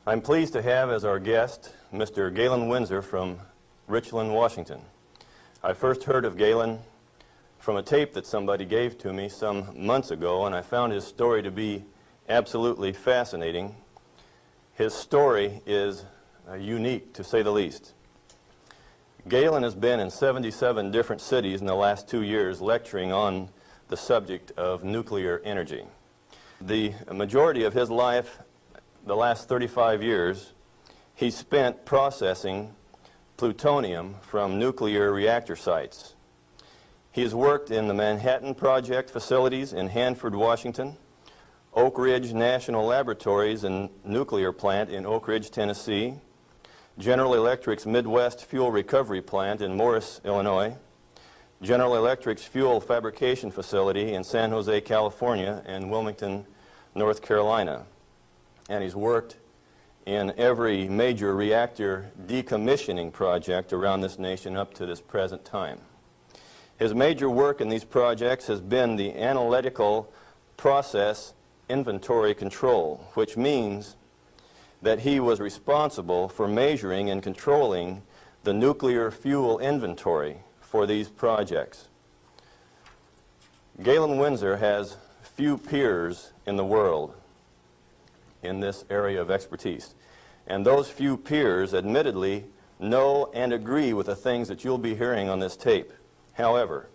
I'm pleased to have as our guest Mr. Galen Windsor from Richland, Washington. I first heard of Galen from a tape that somebody gave to me some months ago, and I found his story to be absolutely fascinating. His story is unique, to say the least. Galen has been in 77 different cities in the last 2 years lecturing on the subject of nuclear energy. The majority of his life, the last 35 years, he spent processing plutonium from nuclear reactor sites. He has worked in the Manhattan Project facilities in Hanford, Washington, Oak Ridge National Laboratories and Nuclear Plant in Oak Ridge, Tennessee, General Electric's Midwest Fuel Recovery Plant in Morris, Illinois, General Electric's Fuel Fabrication Facility in San Jose, California, and Wilmington, North Carolina. And he's worked in every major reactor decommissioning project around this nation up to this present time. His major work in these projects has been the analytical process inventory control, which means that he was responsible for measuring and controlling the nuclear fuel inventory for these projects. Galen Windsor has few peers in the world in this area of expertise. And those few peers admittedly know and agree with the things that you'll be hearing on this tape. However,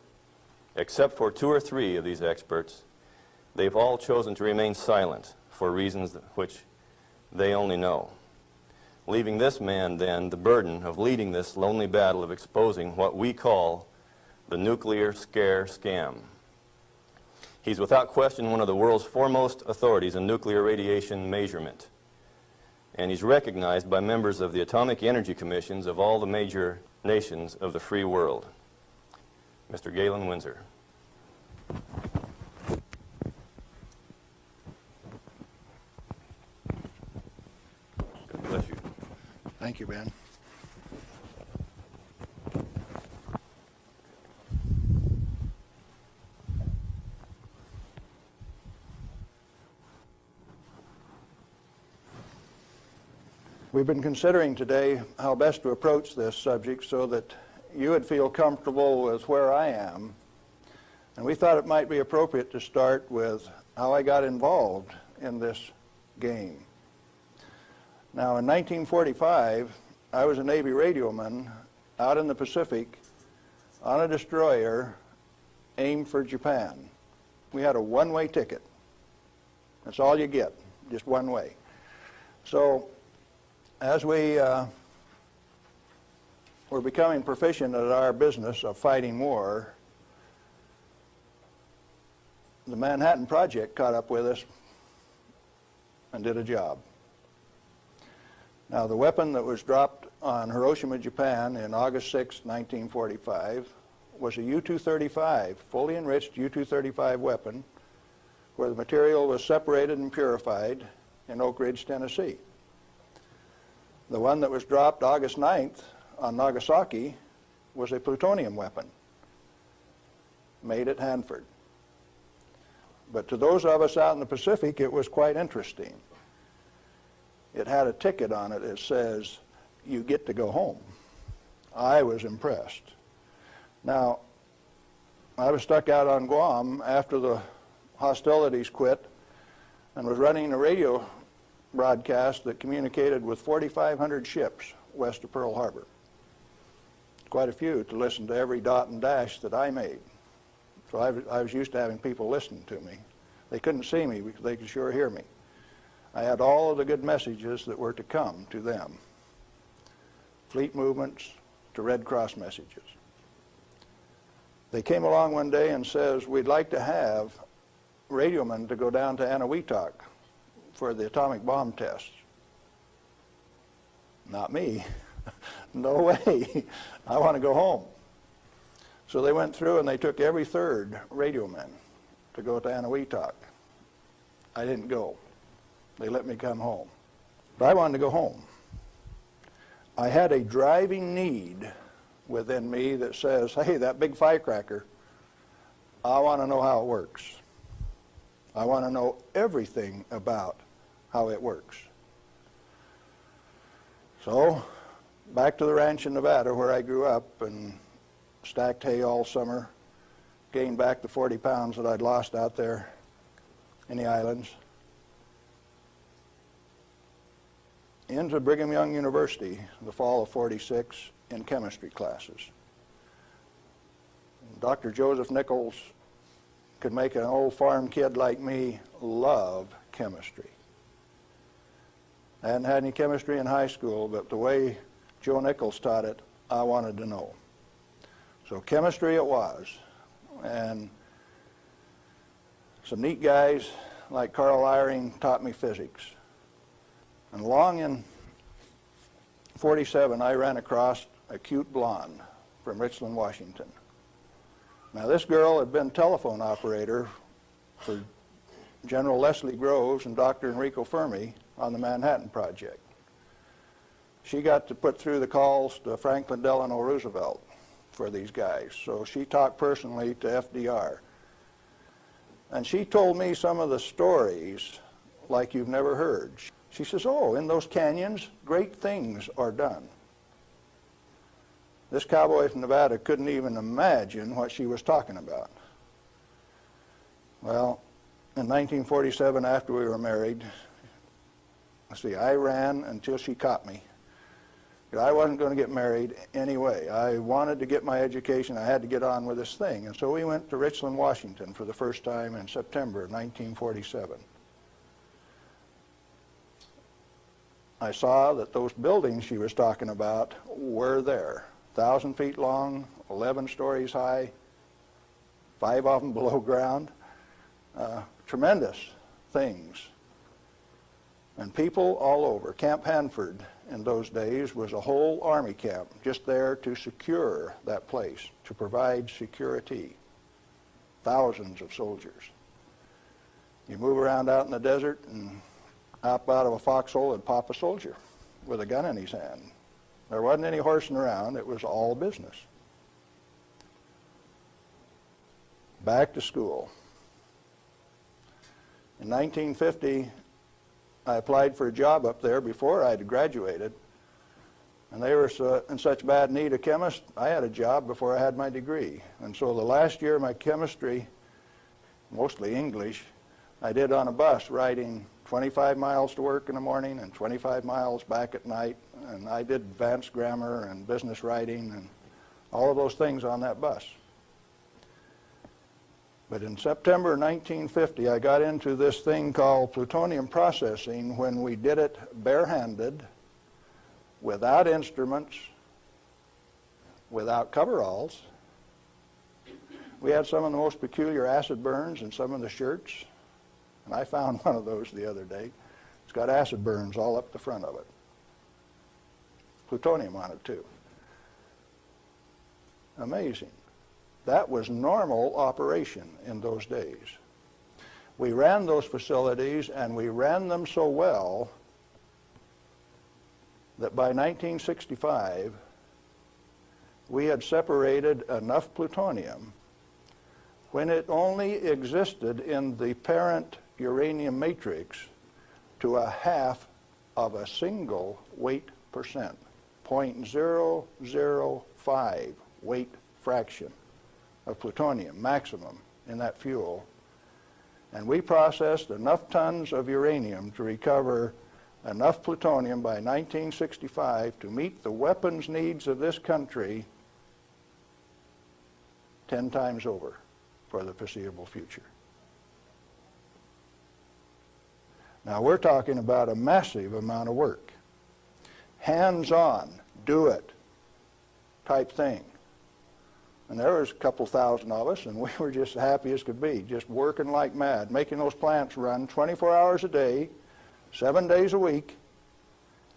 except for 2 or 3 of these experts, they've all chosen to remain silent for reasons which they only know, leaving this man then the burden of leading this lonely battle of exposing what we call the nuclear scare scam. He's without question one of the world's foremost authorities in nuclear radiation measurement, and he's recognized by members of the Atomic Energy Commissions of all the major nations of the free world. Mr. Galen Windsor. Bless you. Thank you, Ben. We've been considering today how best to approach this subject so that you would feel comfortable with where I am. And we thought it might be appropriate to start with how I got involved in this game. Now, in 1945, I was a Navy radioman out in the Pacific on a destroyer aimed for Japan. We had a one-way ticket. That's all you get, just one way. So, as we were becoming proficient at our business of fighting war, the Manhattan Project caught up with us and did a job. Now, the weapon that was dropped on Hiroshima, Japan in August 6, 1945 was a U-235, fully enriched U-235 weapon where the material was separated and purified in Oak Ridge, Tennessee. The one that was dropped August 9th on Nagasaki was a plutonium weapon made at Hanford. But to those of us out in the Pacific, it was quite interesting. It had a ticket on it that says, "You get to go home." I was impressed. Now, I was stuck out on Guam after the hostilities quit and was running a radio broadcast that communicated with 4,500 ships west of Pearl Harbor. Quite a few to listen to every dot and dash that I made. So I was used to having people listen to me. They couldn't see me, because they could sure hear me. I had all of the good messages that were to come to them. Fleet movements to Red Cross messages. They came along one day and says, "We'd like to have radiomen to go down to Eniwetok for the atomic bomb tests." Not me. No way. I want to go home. So they went through and they took every 3rd radioman to go to Eniwetok. I didn't go. They let me come home. But I wanted to go home. I had a driving need within me that says, hey, that big firecracker, I want to know how it works. I want to know everything about how it works. So, back to the ranch in Nevada where I grew up and stacked hay all summer, gained back the 40 pounds that I'd lost out there in the islands. Into Brigham Young University the fall of '46 in chemistry classes. Dr. Joseph Nichols could make an old farm kid like me love chemistry. I hadn't had any chemistry in high school, but the way Joe Nichols taught it, I wanted to know. So chemistry it was. And some neat guys like Carl Eyring taught me physics. And along in '47, I ran across a cute blonde from Richland, Washington. Now, this girl had been telephone operator for General Leslie Groves and Dr. Enrico Fermi on the Manhattan Project. She got to put through the calls to Franklin Delano Roosevelt for these guys, so she talked personally to FDR. And she told me some of the stories like you've never heard. She says, oh, in those canyons, great things are done. This cowboy from Nevada couldn't even imagine what she was talking about. Well, in 1947, after we were married, I ran until she caught me. I wasn't going to get married anyway. I wanted to get my education. I had to get on with this thing. And so we went to Richland, Washington for the first time in September of 1947. I saw that those buildings she was talking about were there. 1,000 feet long, 11 stories high, 5 of them below ground. Tremendous things. And people all over. Camp Hanford in those days was a whole army camp just there to secure that place, to provide security. Thousands of soldiers. You move around out in the desert and up out of a foxhole would pop a soldier with a gun in his hand. There wasn't any horsing around. It was all business. Back to school. In 1950, I applied for a job up there before I had graduated, and they were in such bad need of chemists, I had a job before I had my degree. And so the last year of my chemistry, mostly English, I did on a bus, riding 25 miles to work in the morning and 25 miles back at night. And I did advanced grammar and business writing and all of those things on that bus. But in September 1950, I got into this thing called plutonium processing when we did it barehanded, without instruments, without coveralls. We had some of the most peculiar acid burns in some of the shirts. And I found one of those the other day. It's got acid burns all up the front of it. Plutonium on it, too. Amazing. That was normal operation in those days. We ran those facilities, and we ran them so well that by 1965, we had separated enough plutonium when it only existed in the parent uranium matrix to a half of a single weight percent, 0.005 weight fraction of plutonium maximum in that fuel. And we processed enough tons of uranium to recover enough plutonium by 1965 to meet the weapons needs of this country 10 times over for the foreseeable future. Now we're talking about a massive amount of work. Hands-on, do it type thing. And there was a couple thousand of us, and we were just happy as could be, just working like mad, making those plants run 24 hours a day, 7 days a week,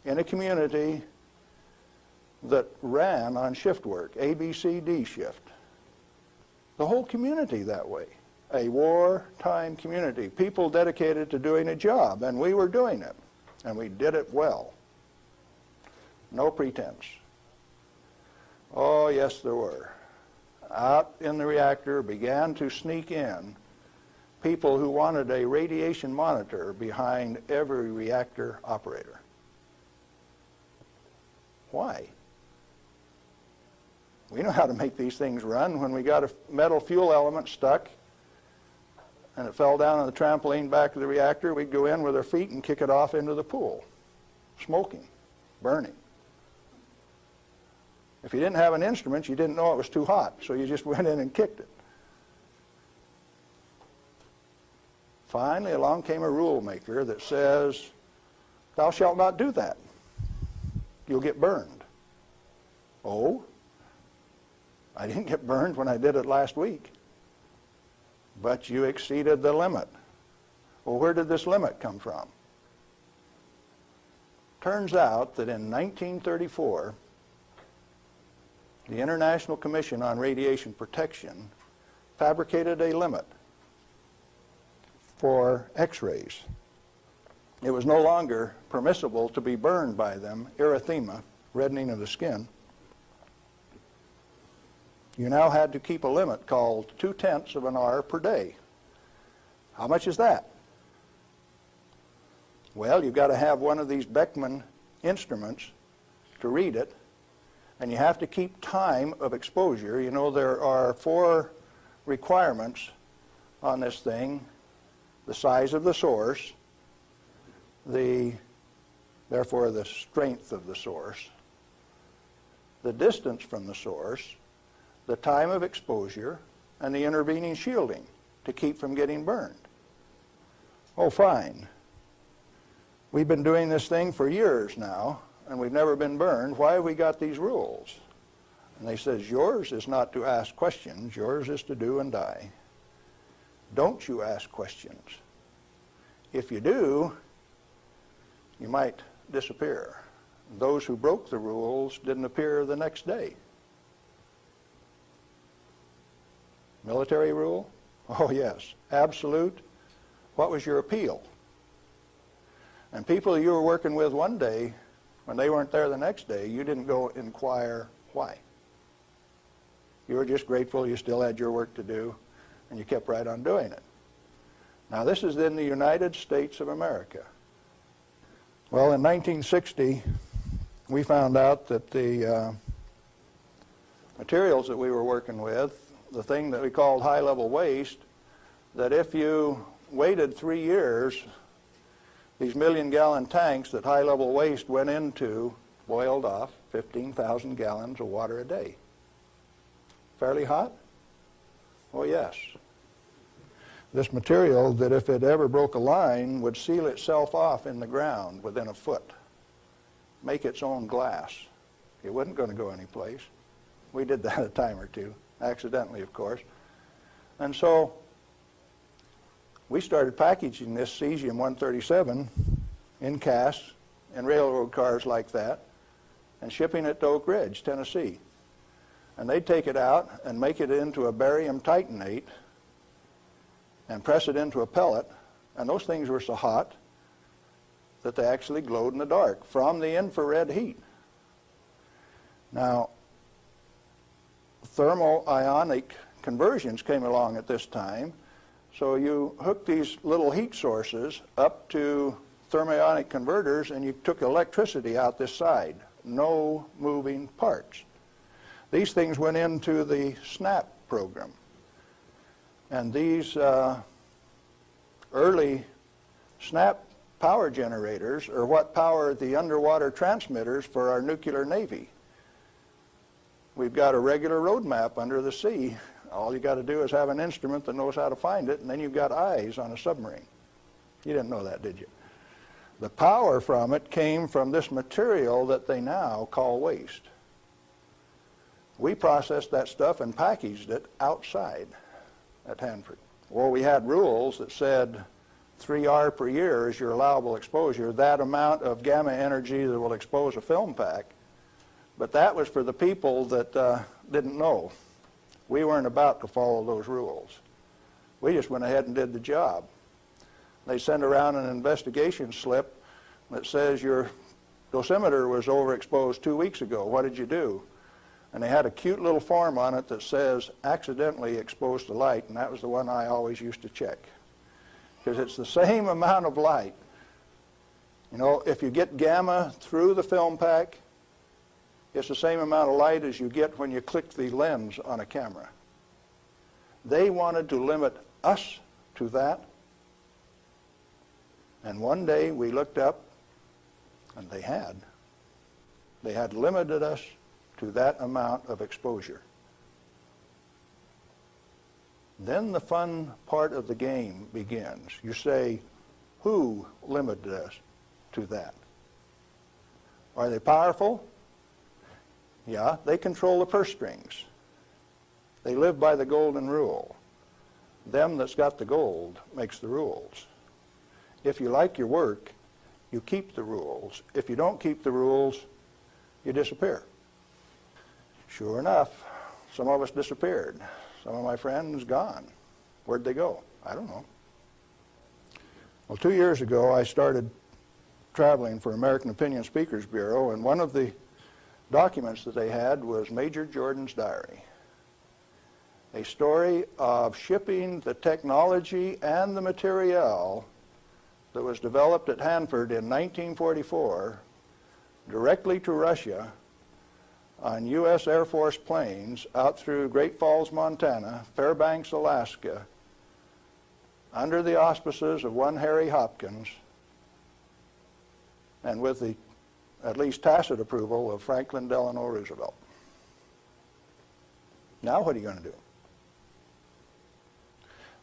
in a community that ran on shift work, ABCD shift. The whole community that way. A wartime community, people dedicated to doing a job, and we were doing it, and we did it well. No pretense. Oh, yes, there were. Out in the reactor began to sneak in people who wanted a radiation monitor behind every reactor operator. Why? We know how to make these things run. When we got a metal fuel element stuck and it fell down on the trampoline back of the reactor, we'd go in with our feet and kick it off into the pool, smoking, burning. If you didn't have an instrument, you didn't know it was too hot, so you just went in and kicked it. Finally, along came a rule maker that says, thou shalt not do that. You'll get burned. Oh, I didn't get burned when I did it last week. But you exceeded the limit. Well, where did this limit come from? Turns out that in 1934, the International Commission on Radiation Protection fabricated a limit for X-rays. It was no longer permissible to be burned by them, erythema, reddening of the skin. You now had to keep a limit called 0.2 of an hour per day. How much is that? Well, you've got to have one of these Beckman instruments to read it, and you have to keep time of exposure. You know, there are 4 requirements on this thing: the size of the source, therefore the strength of the source, the distance from the source, the time of exposure, and the intervening shielding to keep from getting burned. Oh, fine. We've been doing this thing for years now, and we've never been burned. Why have we got these rules? And they says, yours is not to ask questions, yours is to do and die. Don't you ask questions. If you do, you might disappear. Those who broke the rules didn't appear the next day. Military rule? Oh, yes. Absolute. What was your appeal? And people you were working with one day, when they weren't there the next day, you didn't go inquire why. You were just grateful you still had your work to do, and you kept right on doing it. Now, this is in the United States of America. Well, in 1960, we found out that the materials that we were working with, the thing that we called high-level waste, that if you waited 3 years, these million-gallon tanks that high-level waste went into boiled off 15,000 gallons of water a day. Fairly hot? Oh, yes. This material that if it ever broke a line would seal itself off in the ground within a foot, make its own glass. It wasn't going to go anyplace. We did that a time or two, accidentally, of course. And so we started packaging this cesium-137 in casks and railroad cars like that and shipping it to Oak Ridge, Tennessee. And they'd take it out and make it into a barium titanate and press it into a pellet, and those things were so hot that they actually glowed in the dark from the infrared heat. Now, thermo-ionic conversions came along at this time, so you hooked these little heat sources up to thermionic converters and you took electricity out this side, no moving parts. These things went into the SNAP program. And these early SNAP power generators are what power the underwater transmitters for our nuclear navy. We've got a regular road map under the sea. All you got to do is have an instrument that knows how to find it, and then you've got eyes on a submarine. You didn't know that, did you? The power from it came from this material that they now call waste. We processed that stuff and packaged it outside at Hanford. Well, we had rules that said 3R per year is your allowable exposure, that amount of gamma energy that will expose a film pack. But that was for the people that didn't know. We weren't about to follow those rules. We just went ahead and did the job. They send around an investigation slip that says your dosimeter was overexposed 2 weeks ago. What did you do? And they had a cute little form on it that says accidentally exposed to light, and that was the one I always used to check. Because it's the same amount of light. You know, if you get gamma through the film pack, It's the same amount of light as you get when you click the lens on a camera. They wanted to limit us to that. And one day we looked up, and they had. They had limited us to that amount of exposure. Then the fun part of the game begins. You say, who limited us to that? Are they powerful? Yeah, they control the purse strings. They live by the golden rule. Them that's got the gold makes the rules. If you like your work, you keep the rules. If you don't keep the rules, you disappear. Sure enough, some of us disappeared. Some of my friends gone. Where'd they go? I don't know. Well, 2 years ago, I started traveling for American Opinion Speakers Bureau, and one of the documents that they had was Major Jordan's diary. A story of shipping the technology and the material that was developed at Hanford in 1944 directly to Russia on U.S. Air Force planes out through Great Falls, Montana, Fairbanks, Alaska, under the auspices of one Harry Hopkins, and with the at least tacit approval of Franklin Delano Roosevelt. Now what are you going to do?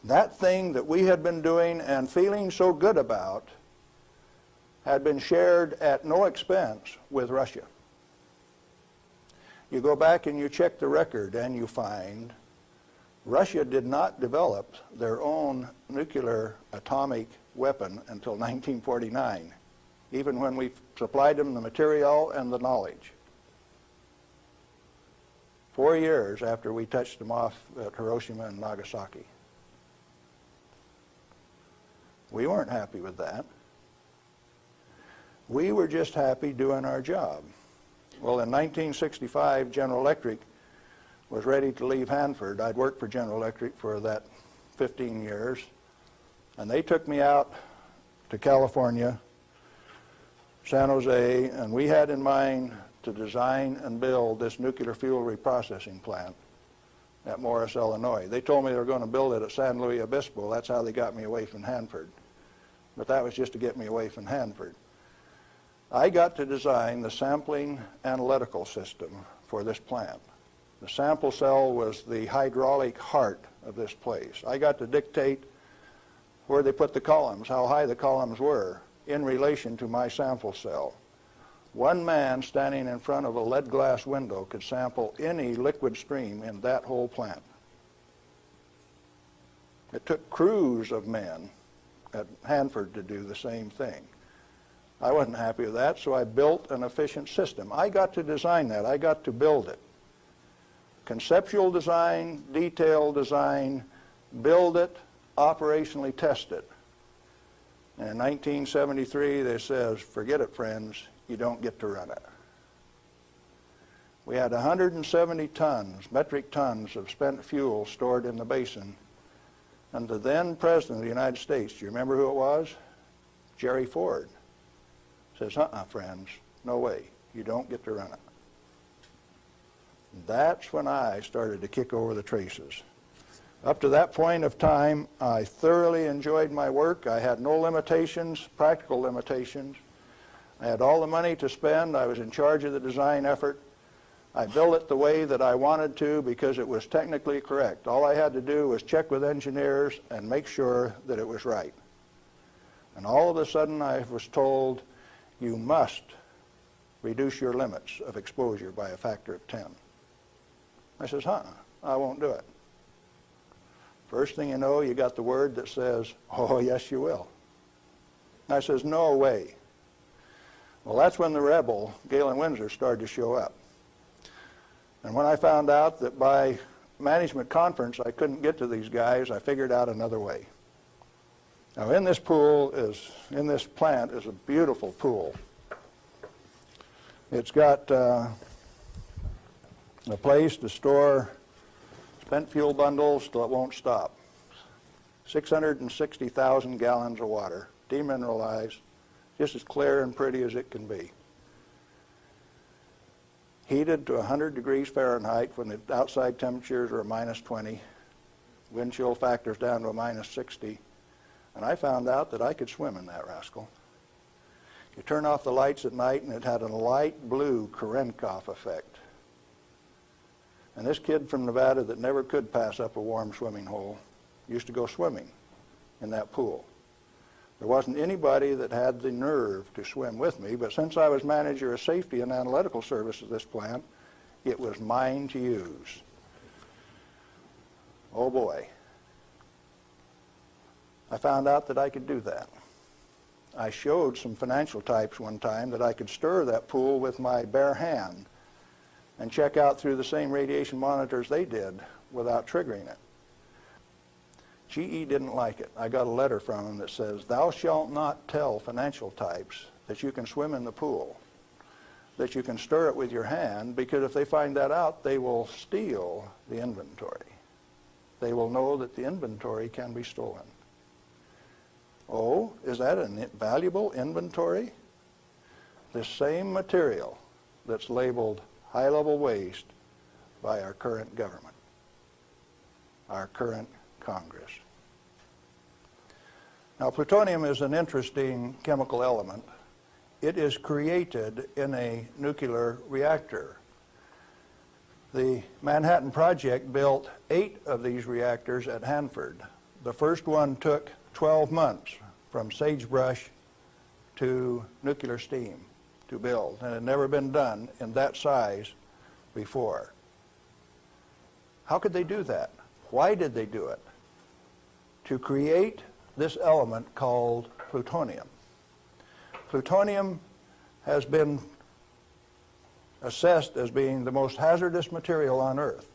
That thing that we had been doing and feeling so good about had been shared at no expense with Russia. You go back and you check the record and you find Russia did not develop their own nuclear atomic weapon until 1949, even when we supplied them the material and the knowledge. 4 years after we touched them off at Hiroshima and Nagasaki. We weren't happy with that. We were just happy doing our job. Well, in 1965, General Electric was ready to leave Hanford. I'd worked for General Electric for that 15 years, and they took me out to California, San Jose, and we had in mind to design and build this nuclear fuel reprocessing plant at Morris, Illinois. They told me they were going to build it at San Luis Obispo. That's how they got me away from Hanford. But that was just to get me away from Hanford. I got to design the sampling analytical system for this plant. The sample cell was the hydraulic heart of this place. I got to dictate where they put the columns, how high the columns were in relation to my sample cell. One man standing in front of a lead glass window could sample any liquid stream in that whole plant. It took crews of men at Hanford to do the same thing. I wasn't happy with that, so I built an efficient system. I got to design that. I got to build it. Conceptual design, detailed design, build it, operationally test it. And in 1973, they says, forget it, friends, you don't get to run it. We had 170 tons, metric tons of spent fuel stored in the basin. And the then President of the United States, do you remember who it was? Jerry Ford. Says, friends, no way, you don't get to run it. That's when I started to kick over the traces. Up to that point of time, I thoroughly enjoyed my work. I had no limitations, practical limitations. I had all the money to spend. I was in charge of the design effort. I built it the way that I wanted to because it was technically correct. All I had to do was check with engineers and make sure that it was right. And all of a sudden I was told, you must reduce your limits of exposure by a factor of 10. I says, I won't do it. First thing you know, you got the word that says, oh, yes, you will. I says, no way. Well, that's when the rebel, Galen Winsor, started to show up. And when I found out that by management conference I couldn't get to these guys, I figured out another way. Now, in this plant is a beautiful pool. It's got a place to store spent fuel bundles till it won't stop. 660,000 gallons of water, demineralized, just as clear and pretty as it can be. heated to 100 degrees Fahrenheit when the outside temperatures are -20, wind chill factors down to a -60, and I found out that I could swim in that rascal. You turn off the lights at night and it had a light blue Cherenkov effect. And this kid from Nevada that never could pass up a warm swimming hole used to go swimming in that pool. There wasn't anybody that had the nerve to swim with me, but since I was manager of safety and analytical services at this plant, it was mine to use. Oh boy. I found out that I could do that. I showed some financial types one time that I could stir that pool with my bare hand and check out through the same radiation monitors they did without triggering it. GE didn't like it. I got a letter from them that says, "Thou shalt not tell financial types that you can swim in the pool, that you can stir it with your hand, because if they find that out, they will steal the inventory. They will know that the inventory can be stolen." Oh, is that a valuable inventory? The same material that's labeled high-level waste by our current government, our current Congress. Now, plutonium is an interesting chemical element. It is created in a nuclear reactor. The Manhattan Project built 8 of these reactors at Hanford. The first one took 12 months from sagebrush to nuclear steam to build, and it had never been done in that size before. How could they do that? Why did they do it? To create this element called plutonium. Plutonium has been assessed as being the most hazardous material on Earth.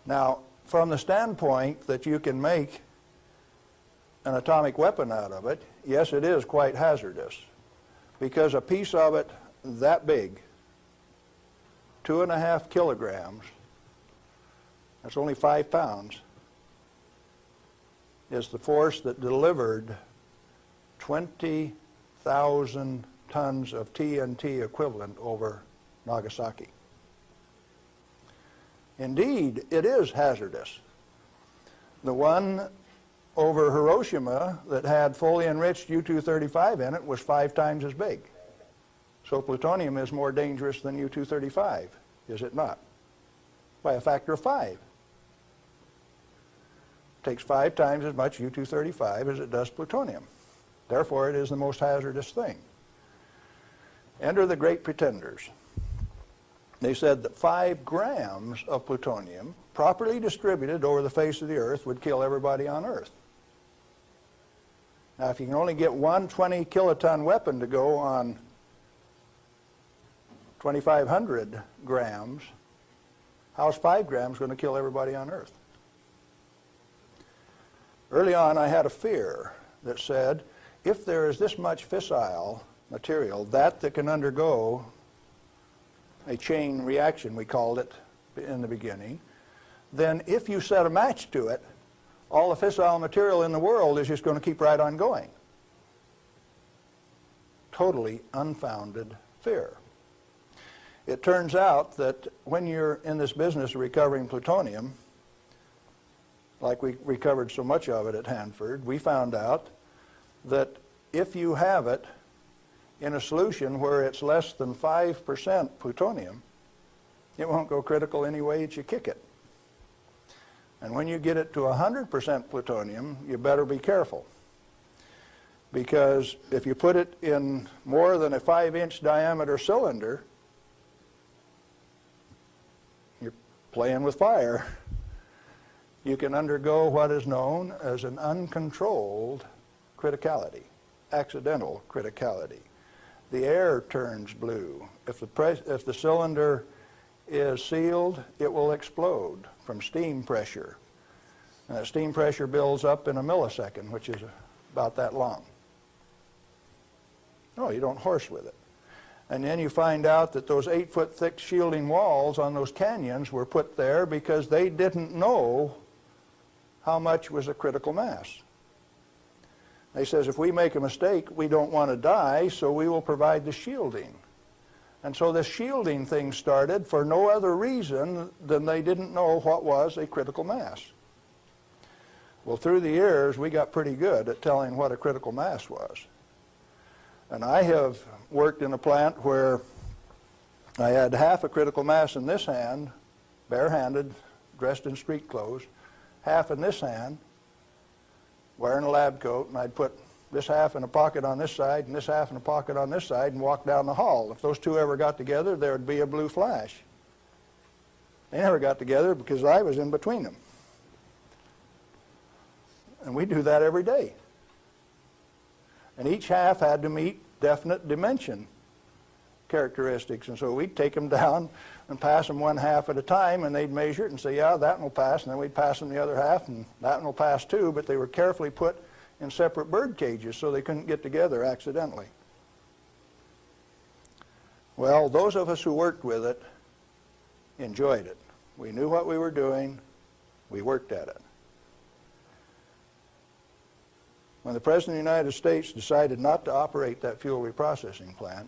Now, from the standpoint that you can make an atomic weapon out of it, yes, it is quite hazardous, because a piece of it that big, 2.5 kilograms, that's only 5 pounds, is the force that delivered 20,000 tons of TNT equivalent over Nagasaki. Indeed, it is hazardous. The one over Hiroshima that had fully enriched U-235 in it was 5 times as big. So plutonium is more dangerous than U-235, is it not? By a factor of 5. It takes 5 times as much U-235 as it does plutonium. Therefore, it is the most hazardous thing. Enter the great pretenders. They said that 5 grams of plutonium, properly distributed over the face of the Earth, would kill everybody on Earth. Now, if you can only get one 20-kiloton weapon to go on 2,500 grams, how's 5 grams going to kill everybody on Earth? Early on, I had a fear that said, if there is this much fissile material, that can undergo a chain reaction, we called it in the beginning, then if you set a match to it, all the fissile material in the world is just going to keep right on going. Totally unfounded fear. It turns out that when you're in this business of recovering plutonium, like we recovered so much of it at Hanford, we found out that if you have it in a solution where it's less than 5% plutonium, it won't go critical any way that you kick it. And when you get it to 100% plutonium, you better be careful. Because if you put it in more than a 5-inch diameter cylinder, you're playing with fire. You can undergo what is known as an uncontrolled criticality, accidental criticality. The air turns blue. If the cylinder is sealed, it will explode from steam pressure. And that steam pressure builds up in a millisecond, which is about that long. No, you don't horse with it. And then you find out that those 8-foot thick shielding walls on those canyons were put there because they didn't know how much was a critical mass. They says, if we make a mistake, we don't want to die, so we will provide the shielding. And so this shielding thing started for no other reason than they didn't know what was a critical mass. Well, through the years, we got pretty good at telling what a critical mass was. And I have worked in a plant where I had half a critical mass in this hand, barehanded, dressed in street clothes, half in this hand, wearing a lab coat, and I'd put this half in a pocket on this side and this half in a pocket on this side and walk down the hall. If those two ever got together, there would be a blue flash. They never got together because I was in between them. And we do that every day. And each half had to meet definite dimension characteristics. And so we'd take them down and pass them one half at a time, and they'd measure it and say, yeah, that one will pass. And then we'd pass them the other half, and that one will pass too. But they were carefully put in separate bird cages so they couldn't get together accidentally. Well, those of us who worked with it enjoyed it. We knew what we were doing. We worked at it. When the President of the United States decided not to operate that fuel reprocessing plant,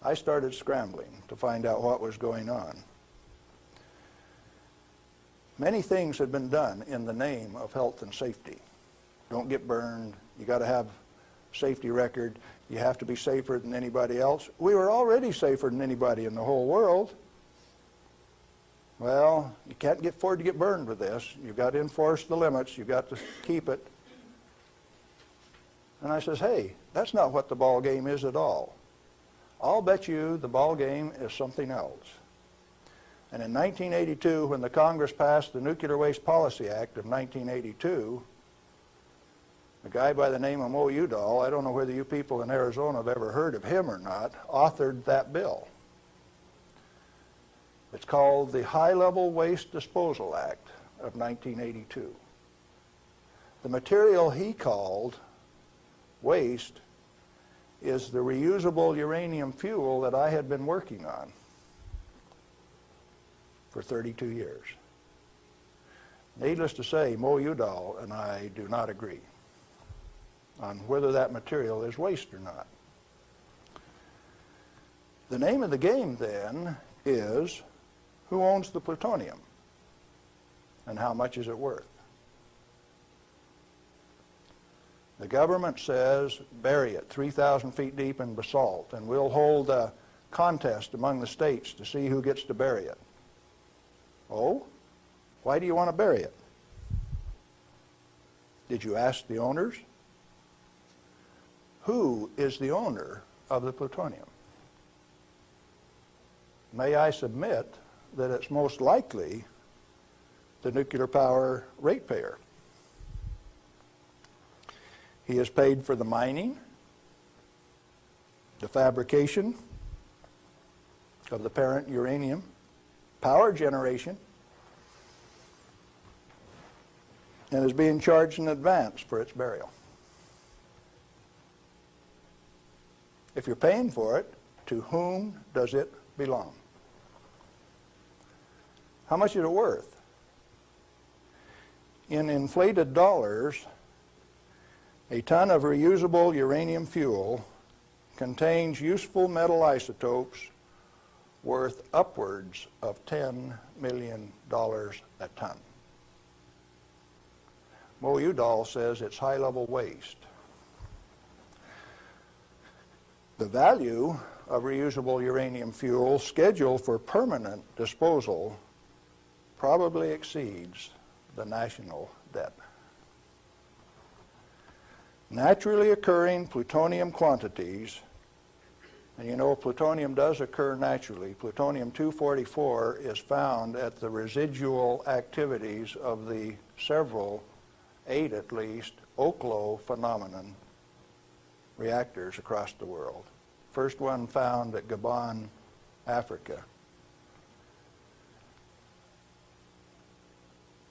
I started scrambling to find out what was going on. Many things had been done in the name of health and safety. Don't get burned. You got to have a safety record. You have to be safer than anybody else. We were already safer than anybody in the whole world. Well, you can't afford to get burned with this. You've got to enforce the limits. You've got to keep it. And I says, hey, that's not what the ball game is at all. I'll bet you the ball game is something else. And in 1982, when the Congress passed the Nuclear Waste Policy Act of 1982, a guy by the name of Mo Udall, I don't know whether you people in Arizona have ever heard of him or not, authored that bill. It's called the High-Level Waste Disposal Act of 1982. The material he called waste is the reusable uranium fuel that I had been working on for 32 years. Needless to say, Mo Udall and I do not agree on whether that material is waste or not. The name of the game then is who owns the plutonium and how much is it worth? The government says bury it 3,000 feet deep in basalt, and we'll hold a contest among the states to see who gets to bury it. Oh? Why do you want to bury it? Did you ask the owners? Who is the owner of the plutonium? May I submit that it's most likely the nuclear power ratepayer. He has paid for the mining, the fabrication of the parent uranium, power generation, and is being charged in advance for its burial. If you're paying for it, to whom does it belong? How much is it worth? In inflated dollars, a ton of reusable uranium fuel contains useful metal isotopes worth upwards of $10 million a ton. Mo Udall says it's high-level waste. The value of reusable uranium fuel scheduled for permanent disposal probably exceeds the national debt. Naturally occurring plutonium quantities, and you know plutonium does occur naturally. Plutonium-244 is found at the residual activities of the several, 8 at least, Oklo phenomenon reactors across the world. First one found at Gabon, Africa.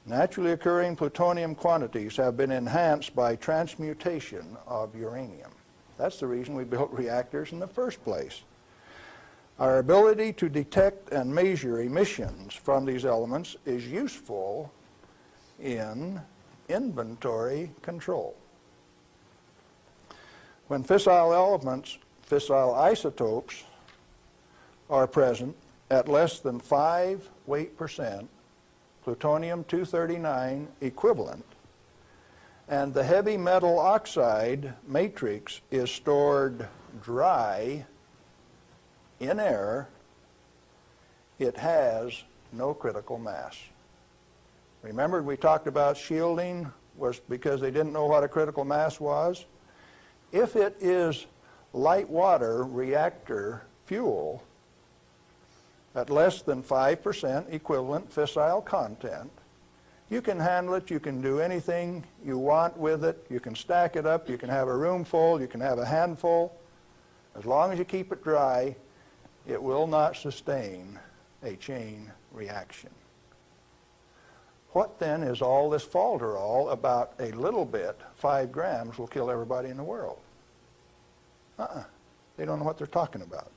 Naturally occurring plutonium quantities have been enhanced by transmutation of uranium. That's the reason we built reactors in the first place. Our ability to detect and measure emissions from these elements is useful in inventory control. When fissile elements, fissile isotopes, are present at less than 5 weight percent plutonium-239 equivalent, and the heavy metal oxide matrix is stored dry in air, it has no critical mass. Remember we talked about shielding was because they didn't know what a critical mass was? If it is light water reactor fuel at less than 5% equivalent fissile content, you can handle it, you can do anything you want with it, you can stack it up, you can have a room full, you can have a handful. As long as you keep it dry, it will not sustain a chain reaction. What then is all this falderall about a little bit, 5 grams, will kill everybody in the world? They don't know what they're talking about.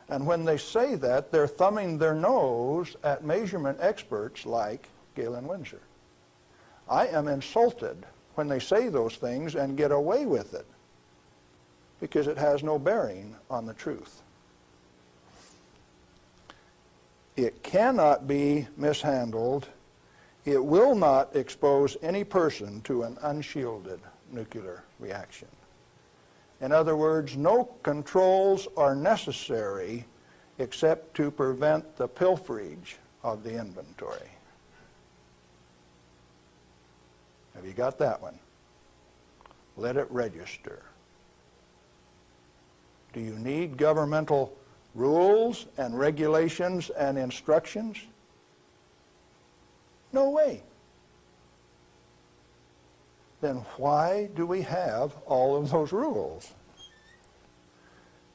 And when they say that, they're thumbing their nose at measurement experts like Galen Winsor. I am insulted when they say those things and get away with it, because it has no bearing on the truth. It cannot be mishandled. It will not expose any person to an unshielded nuclear reaction. In other words, no controls are necessary except to prevent the pilferage of the inventory. Have you got that one? Let it register. Do you need governmental rules and regulations and instructions? No way. Then why do we have all of those rules?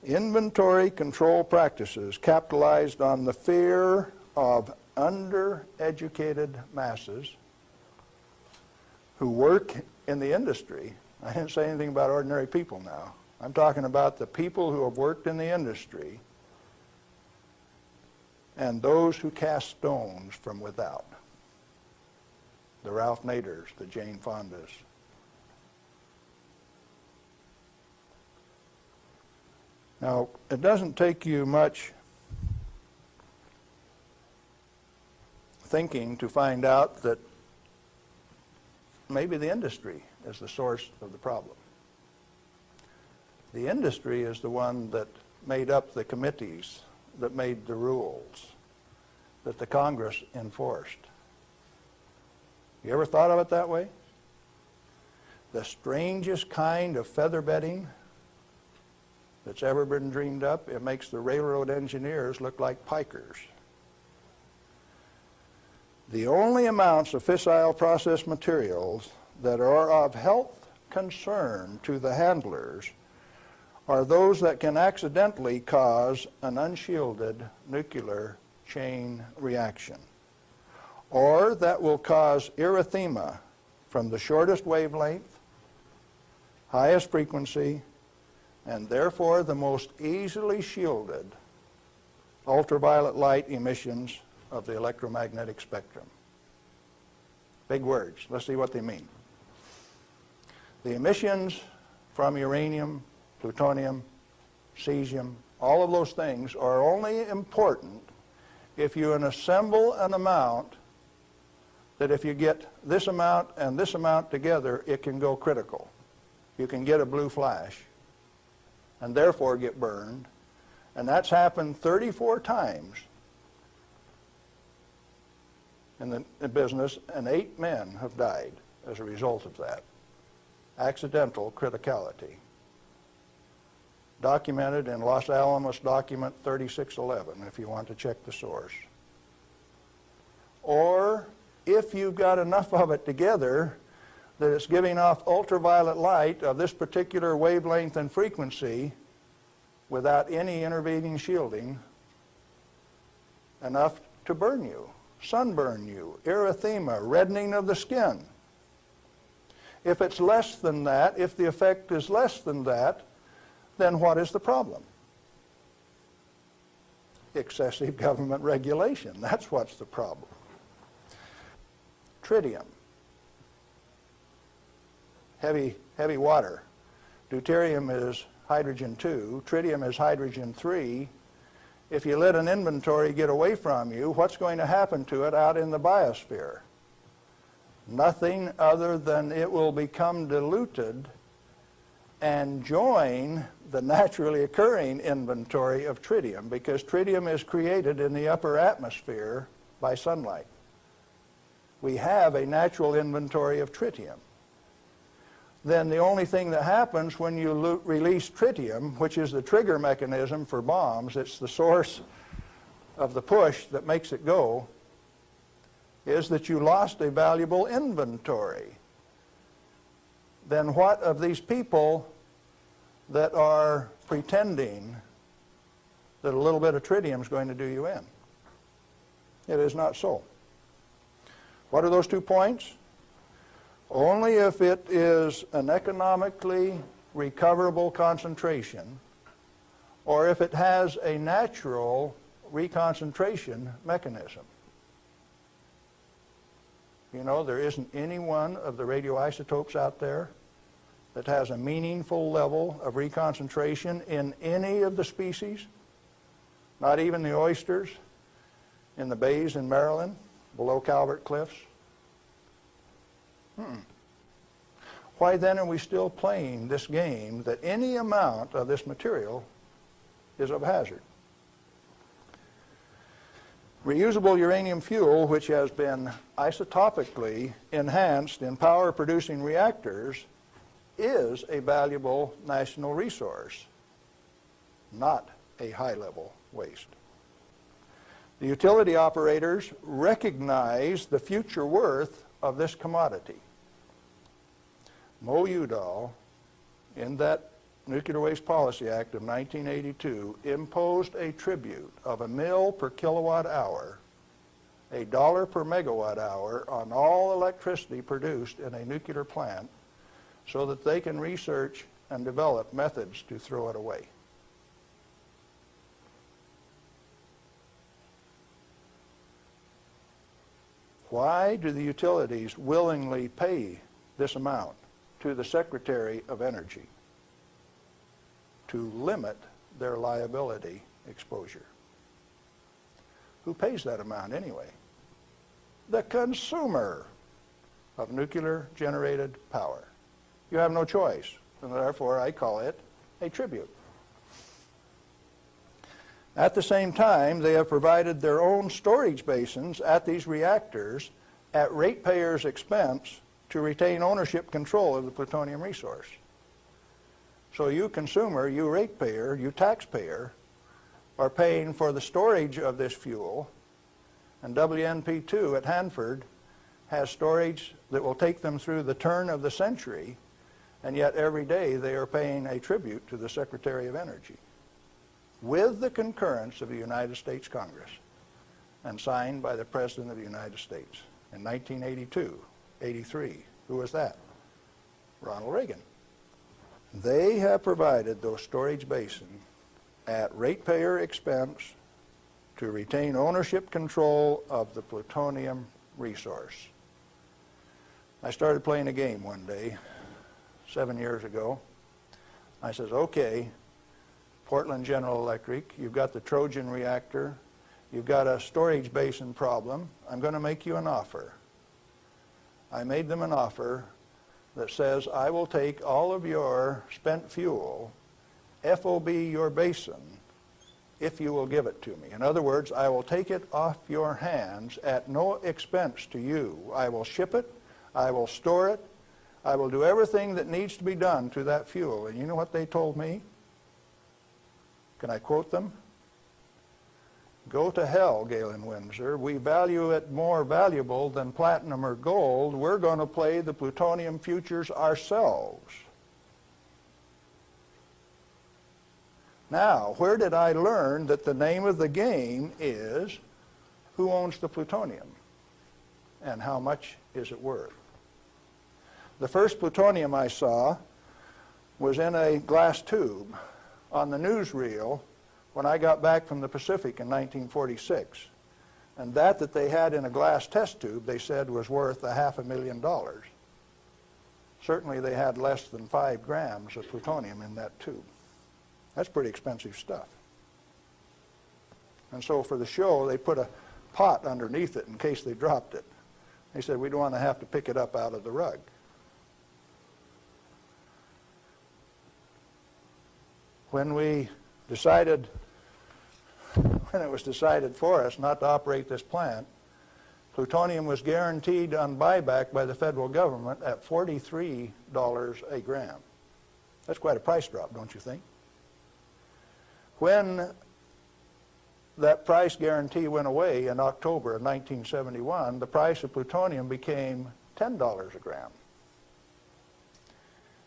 Inventory control practices capitalized on the fear of undereducated masses who work in the industry. I didn't say anything about ordinary people now. I'm talking about the people who have worked in the industry and those who cast stones from without. The Ralph Naders, the Jane Fondas. Now, it doesn't take you much thinking to find out that maybe the industry is the source of the problem. The industry is the one that made up the committees that made the rules that the Congress enforced. You ever thought of it that way? The strangest kind of feather bedding that's ever been dreamed up, it makes the railroad engineers look like pikers. The only amounts of fissile process materials that are of health concern to the handlers are those that can accidentally cause an unshielded nuclear chain reaction, or that will cause erythema from the shortest wavelength, highest frequency, and therefore the most easily shielded ultraviolet light emissions of the electromagnetic spectrum. Big words. Let's see what they mean. The emissions from uranium, plutonium, cesium, all of those things are only important if you assemble an amount that if you get this amount and this amount together, it can go critical. You can get a blue flash and therefore get burned. And that's happened 34 times in the business, and 8 men have died as a result of that. Accidental criticality. Documented in Los Alamos document 3611, if you want to check the source. Or if you've got enough of it together that it's giving off ultraviolet light of this particular wavelength and frequency without any intervening shielding, enough to burn you, sunburn you, erythema, reddening of the skin. If it's less than that, if the effect is less than that, then what is the problem? Excessive government regulation. That's what's the problem. Tritium. Heavy water. Deuterium is hydrogen 2. Tritium is hydrogen 3. if you let an inventory get away from you, what's going to happen to it out in the biosphere? Nothing other than it will become diluted and join the naturally occurring inventory of tritium, because tritium is created in the upper atmosphere by sunlight. We have a natural inventory of tritium. Then the only thing that happens when you release tritium, which is the trigger mechanism for bombs, it's the source of the push that makes it go, is that you lost a valuable inventory. Then what of these people that are pretending that a little bit of tritium is going to do you in? It is not so. What are those 2 points? Only if it is an economically recoverable concentration, or if it has a natural reconcentration mechanism. You know, there isn't any one of the radioisotopes out there that has a meaningful level of reconcentration in any of the species, not even the oysters in the bays in Maryland, below Calvert Cliffs. Why then are we still playing this game that any amount of this material is of hazard? Reusable uranium fuel, which has been isotopically enhanced in power-producing reactors, is a valuable national resource, not a high-level waste. The utility operators recognize the future worth of this commodity. Mo Udall, in that Nuclear Waste Policy Act of 1982, imposed a tribute of $1 per kilowatt hour, $1 per megawatt hour on all electricity produced in a nuclear plant, so that they can research and develop methods to throw it away. Why do the utilities willingly pay this amount to the Secretary of Energy? To limit their liability exposure. Who pays that amount anyway? The consumer of nuclear-generated power. You have no choice, and therefore I call it a tribute. At the same time, they have provided their own storage basins at these reactors at ratepayers' expense to retain ownership control of the plutonium resource. So you consumer, you ratepayer, you taxpayer, are paying for the storage of this fuel, and WNP2 at Hanford has storage that will take them through the turn of the century, and yet every day they are paying a tribute to the Secretary of Energy, with the concurrence of the United States Congress, and signed by the President of the United States in 1982, 83. Who was that? Ronald Reagan. They have provided those storage basins at ratepayer expense to retain ownership control of the plutonium resource. I started playing a game one day, 7 years ago. I says, okay, Portland General Electric, you've got the Trojan reactor, you've got a storage basin problem, I'm going to make you an offer. I made them an offer that says, I will take all of your spent fuel, FOB your basin, if you will give it to me. In other words, I will take it off your hands at no expense to you. I will ship it, I will store it, I will do everything that needs to be done to that fuel. And you know what they told me? Can I quote them? Go to hell, Galen Windsor. We value it more valuable than platinum or gold. We're going to play the plutonium futures ourselves. Now, where did I learn that the name of the game is who owns the plutonium and how much is it worth? The first plutonium I saw was in a glass tube on the newsreel when I got back from the Pacific in 1946. And that they had in a glass test tube, they said, was worth $500,000. Certainly they had less than 5 grams of plutonium in that tube. That's pretty expensive stuff. And so for the show, they put a pot underneath it in case they dropped it. They said, we don't want to have to pick it up out of the rug. When it was decided for us not to operate this plant, plutonium was guaranteed on buyback by the federal government at $43 a gram. That's quite a price drop, don't you think? When that price guarantee went away in October of 1971, the price of plutonium became $10 a gram.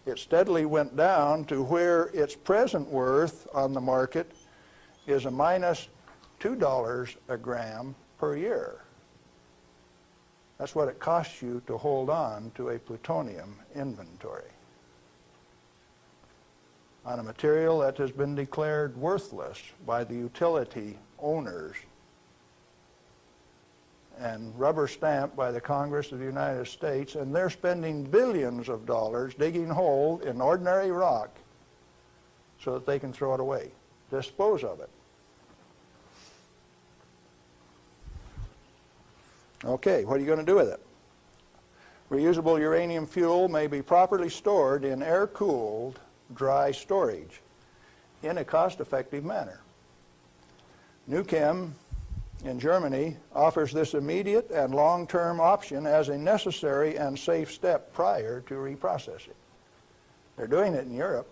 It steadily went down to where its present worth on the market is a minus $2 a gram per year. That's what it costs you to hold on to a plutonium inventory on a material that has been declared worthless by the utility owners and rubber stamped by the Congress of the United States, and they're spending billions of dollars digging holes in ordinary rock so that they can throw it away, dispose of it. Okay, what are you going to do with it? Reusable uranium fuel may be properly stored in air-cooled, dry storage in a cost-effective manner. Nuchem in Germany offers this immediate and long-term option as a necessary and safe step prior to reprocessing. They're doing it in Europe.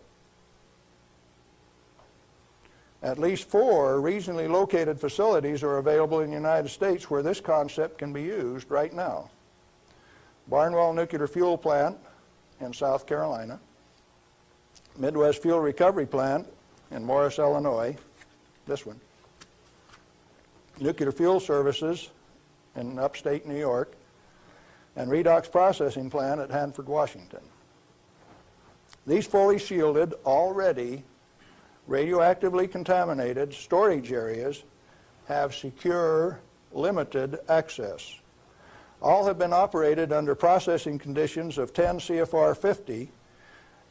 At least 4 regionally located facilities are available in the United States where this concept can be used right now. Barnwell Nuclear Fuel Plant in South Carolina, Midwest Fuel Recovery Plant in Morris, Illinois, this one, Nuclear Fuel Services in upstate New York, and Redox Processing Plant at Hanford, Washington. These fully shielded, already radioactively contaminated storage areas have secure, limited access. All have been operated under processing conditions of 10 CFR 50,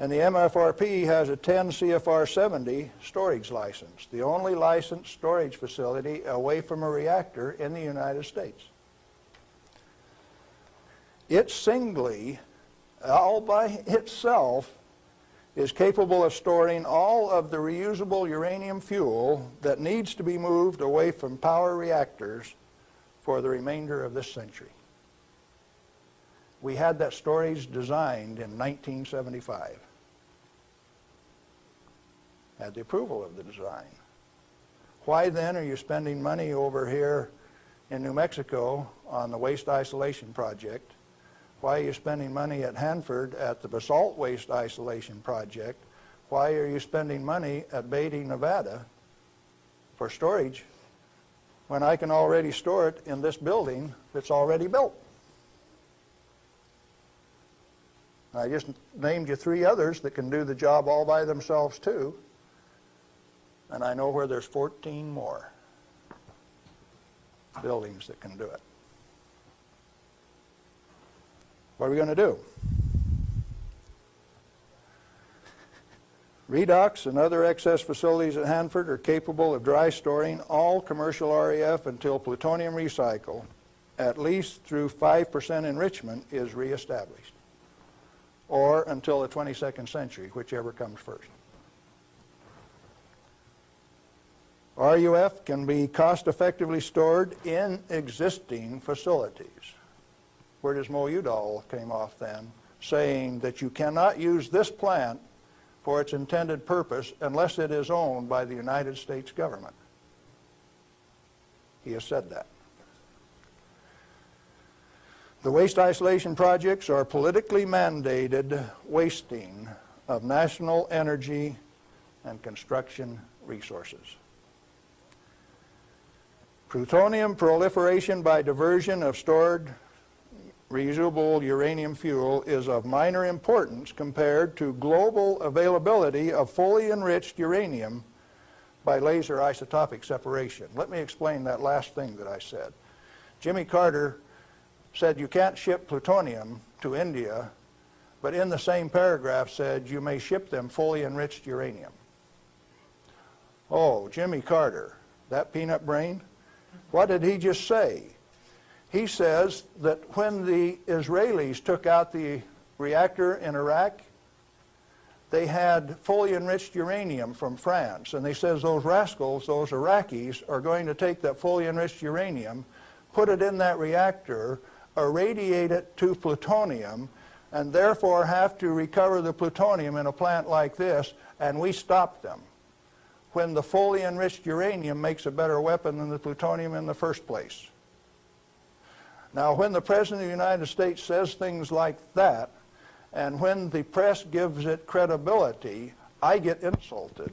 and the MFRP has a 10 CFR 70 storage license, the only licensed storage facility away from a reactor in the United States. It singly, all by itself, is capable of storing all of the reusable uranium fuel that needs to be moved away from power reactors for the remainder of this century. We had that storage designed in 1975. Had the approval of the design. Why then are you spending money over here in New Mexico on the waste isolation project? Why are you spending money at Hanford at the basalt waste isolation project? Why are you spending money at Beatty, Nevada for storage when I can already store it in this building that's already built? I just named you 3 others that can do the job all by themselves too, and I know where there's 14 more buildings that can do it. What are we going to do? Redox and other excess facilities at Hanford are capable of dry storing all commercial REF until plutonium recycle, at least through 5% enrichment, is reestablished, or until the 22nd century, whichever comes first. RUF can be cost-effectively stored in existing facilities. Where does Mo Udall came off then, saying that you cannot use this plant for its intended purpose unless it is owned by the United States government. He has said that. The waste isolation projects are politically mandated wasting of national energy and construction resources. Plutonium proliferation by diversion of stored reusable uranium fuel is of minor importance compared to global availability of fully enriched uranium by laser isotopic separation. Let me explain that last thing that I said. Jimmy Carter said you can't ship plutonium to India, but in the same paragraph said you may ship them fully enriched uranium. Oh, Jimmy Carter, that peanut brain? What did he just say? He says that when the Israelis took out the reactor in Iraq, they had fully enriched uranium from France. And they says those rascals, those Iraqis, are going to take that fully enriched uranium, put it in that reactor, irradiate it to plutonium, and therefore have to recover the plutonium in a plant like this, and we stopped them when the fully enriched uranium makes a better weapon than the plutonium in the first place. Now, when the President of the United States says things like that, and when the press gives it credibility, I get insulted.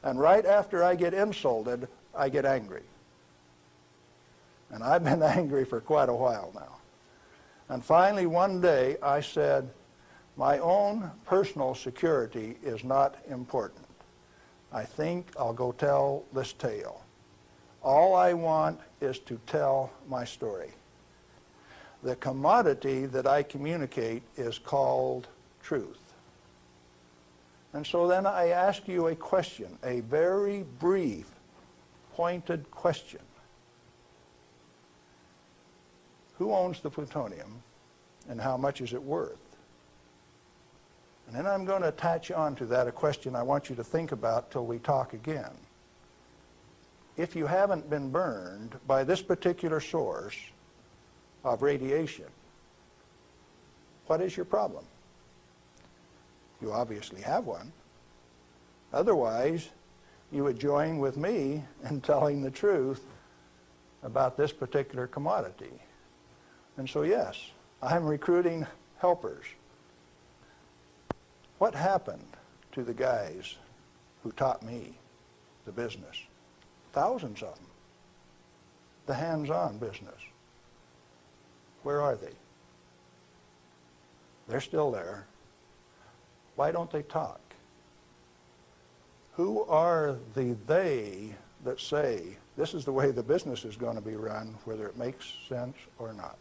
And right after I get insulted, I get angry. And I've been angry for quite a while now. And finally, one day, I said, my own personal security is not important. I think I'll go tell this tale. All I want is to tell my story. The commodity that I communicate is called truth. And so then I ask you a question, a very brief, pointed question. Who owns the plutonium, and how much is it worth? And then I'm going to attach on to that a question I want you to think about till we talk again. If you haven't been burned by this particular source of radiation, what is your problem? You obviously have one. Otherwise, you would join with me in telling the truth about this particular commodity. And so yes, I'm recruiting helpers. What happened to the guys who taught me the business? Thousands of them. The hands-on business. Where are they? They're still there. Why don't they talk? Who are the they that say this is the way the business is going to be run, whether it makes sense or not?